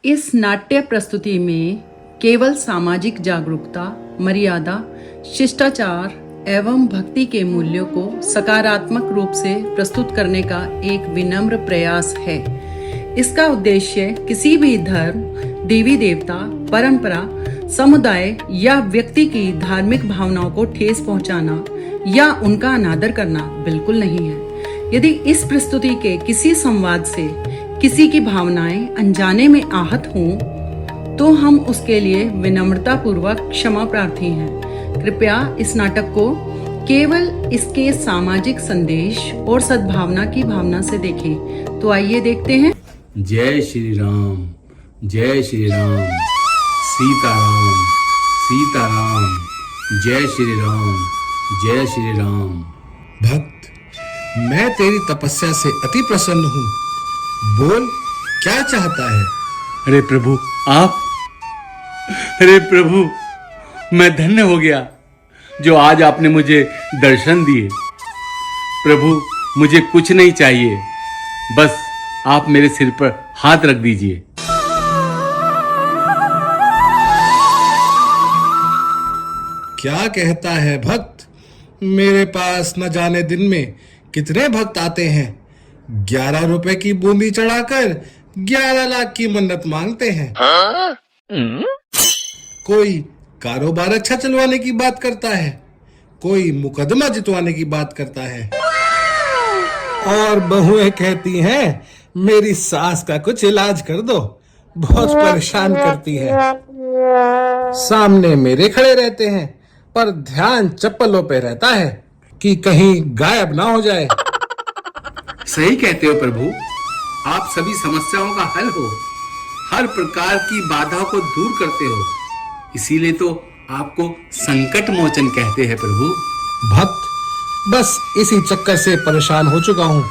इस नाट्य प्रस्तुति में केवल सामाजिक जागरूकता, मर्यादा, शिष्टाचार एवं भक्ति के मूल्यों को सकारात्मक रूप से प्रस्तुत करने का एक विनम्र प्रयास है। इसका उद्देश्य किसी भी धर्म, देवी देवता, परंपरा, समुदाय या व्यक्ति की धार्मिक भावनाओं को ठेस पहुंचाना या उनका अनादर करना बिल्कुल नहीं है। यदि इस प्रस्तुति के किसी संवाद से किसी की भावनाएं अनजाने में आहत हों, तो हम उसके लिए विनम्रता पूर्वक क्षमा प्रार्थी हैं। कृपया इस नाटक को केवल इसके सामाजिक संदेश और सद्भावना की भावना से देखें। तो आइए देखते हैं। जय श्री राम, जय श्री राम, सीताराम, सीताराम, जय श्री राम, जय श्री राम। भक्त, मैं तेरी तपस्या से अति प्रसन्न हूँ। बोल, क्या चाहता है? अरे प्रभु, आप, अरे प्रभु, मैं धन्य हो गया जो आज आपने मुझे दर्शन दिए। प्रभु, मुझे कुछ नहीं चाहिए, बस आप मेरे सिर पर हाथ रख दीजिए। क्या कहता है भक्त? मेरे पास न जाने दिन में कितने भक्त आते हैं, 11 रुपए की बूंदी चढ़ाकर 11 लाख की मन्नत मांगते हैं। कोई कारोबार अच्छा चलवाने की बात करता है, कोई मुकदमा जितवाने की बात करता है, और बहुएं कहती हैं मेरी सास का कुछ इलाज कर दो, बहुत परेशान करती है। सामने मेरे खड़े रहते हैं, पर ध्यान चप्पलों पे रहता है कि कहीं गायब ना हो जाए। सही कहते हो प्रभु, आप सभी समस्याओं का हल हो, हर प्रकार की बाधा को दूर करते हो, इसीलिए तो आपको संकट मोचन कहते हैं प्रभु। भक्त, बस इसी चक्कर से परेशान हो चुका हूँ।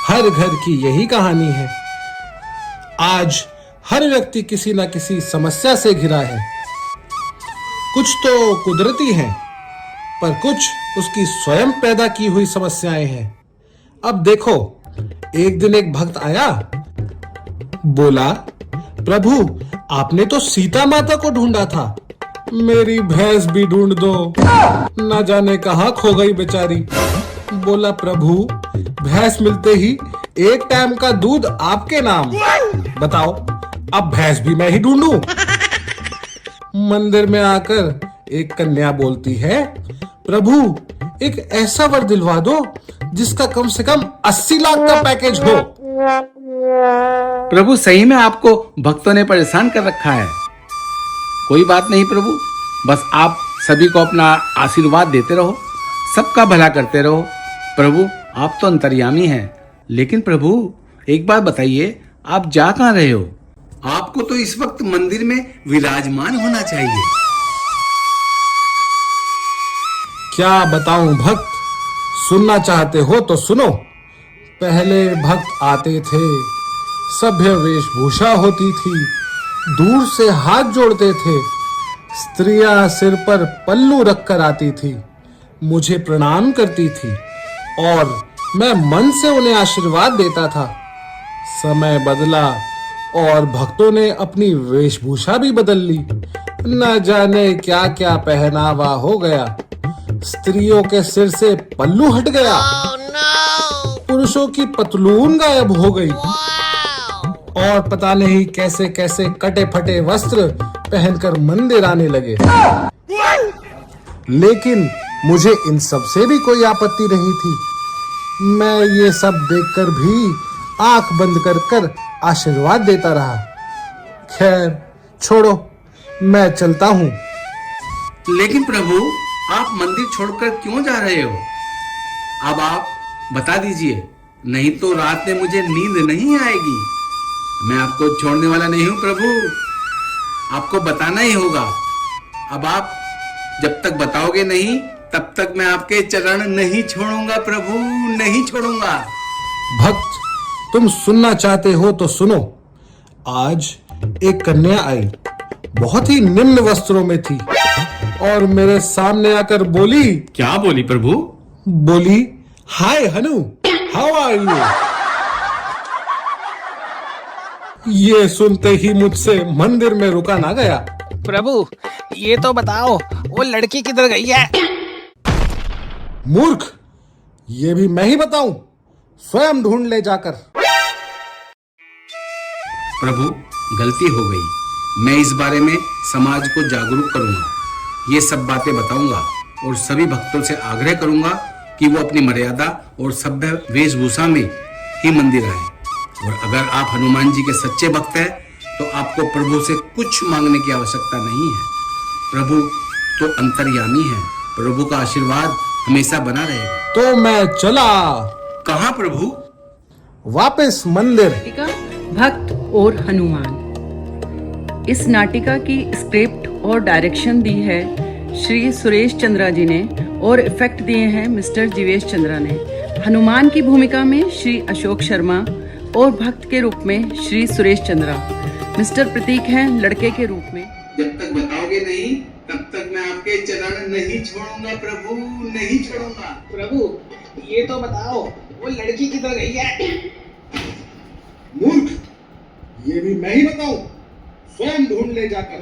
हर घर की यही कहानी है। आज हर व्यक्ति किसी न किसी समस्या से घिरा है। कुछ तो कुदरती हैं, पर कुछ उसकी स्वयं पैदा की हुई समस्याएं हैं। अब देखो, एक दिन एक भक्त आया, बोला, प्रभु, आपने तो सीता माता को ढूंढा था, मेरी भैंस भी ढूंढ दो, न जाने कहां खो गई बेचारी। बोला, प्रभु, भैंस मिलते ही एक टाइम का दूध आपके नाम। बताओ, अब भैंस भी मैं ही ढूंढूं? मंदिर में आकर एक कन्या बोलती है, प्रभु, एक ऐसा वर दिलवा दो जिसका कम से कम 80 लाख का पैकेज हो। प्रभु, सही में आपको भक्तों ने परेशान कर रखा है। कोई बात नहीं प्रभु, बस आप सभी को अपना आशीर्वाद देते रहो, सबका भला करते रहो। प्रभु, आप तो अंतर्यामी हैं, लेकिन प्रभु एक बात बताइए, आप जा कहाँ रहे हो? आपको तो इस वक्त मंदिर में विराजमान होना चाहिए। क्या बताऊं भक्त, सुनना चाहते हो तो सुनो। पहले भक्त आते थे, सभ्य वेशभूषा होती थी, दूर से हाथ जोड़ते थे, स्त्रियां सिर पर पल्लू रखकर आती थी, मुझे प्रणाम करती थी और मैं मन से उन्हें आशीर्वाद देता था। समय बदला और भक्तों ने अपनी वेशभूषा भी बदल ली। न जाने क्या क्या पहनावा हो गया, स्त्रियों के सिर से पल्लू हट गया, पुरुषों की पतलून गायब हो गई, और पता नहीं कैसे कैसे कटे फटे वस्त्र पहनकर मंदिर आने लगे। लेकिन मुझे इन सब से भी कोई आपत्ति नहीं थी। मैं ये सब देखकर भी आंख बंद कर आशीर्वाद देता रहा। खैर छोड़ो, मैं चलता हूँ। लेकिन प्रभु, आप मंदिर छोड़कर क्यों जा रहे हो? अब आप बता दीजिए, नहीं तो रात में मुझे नींद नहीं आएगी। मैं आपको छोड़ने वाला नहीं हूँ प्रभु, आपको बताना ही होगा। अब आप जब तक बताओगे नहीं, तब तक मैं आपके चरण नहीं छोड़ूंगा प्रभु, नहीं छोड़ूंगा। भक्त, तुम सुनना चाहते हो तो सुनो। आज एक कन्या आई, बहुत ही निम्न वस्त्रों में थी और मेरे सामने आकर बोली। क्या बोली प्रभु? बोली, हाय हनु, हाउ आर यू? ये सुनते ही मुझसे मंदिर में रुका ना गया। प्रभु ये तो बताओ वो लड़की किधर गई है? मूर्ख, ये भी मैं ही बताऊं? स्वयं ढूंढ ले जाकर। प्रभु गलती हो गई, मैं इस बारे में समाज को जागरूक करूंगा। ये सब बातें बताऊंगा और सभी भक्तों से आग्रह करूंगा कि वो अपनी मर्यादा और सभ्य वेशभूषा में ही मंदिर आए। और अगर आप हनुमान जी के सच्चे भक्त हैं तो आपको प्रभु से कुछ मांगने की आवश्यकता नहीं है। प्रभु तो अंतर्यामी है, प्रभु का आशीर्वाद हमेशा बना रहेगा। तो मैं चला कहाँ प्रभु? वापस मंदिर। नाटिका भक्त और हनुमान। इस नाटिका की स्क्रिप्ट और डायरेक्शन दी है श्री सुरेश चंद्रा जी ने और इफेक्ट दिए हैं मिस्टर जीवेश चंद्रा ने। हनुमान की भूमिका में श्री अशोक शर्मा और भक्त के रूप में श्री सुरेश चंद्रा। मिस्टर प्रतीक हैं लड़के के रूप में। जब तक बताओगे नहीं तब तक मैं आपके चरण नहीं छोड़ूंगा प्रभु, नहीं छोड़ूंगा। प्रभु ये तो बताओ वो लड़की किधर गई है? मूर्ख, ये भी मैं ही बताऊं? स्वयं ढूंढ ले जाकर।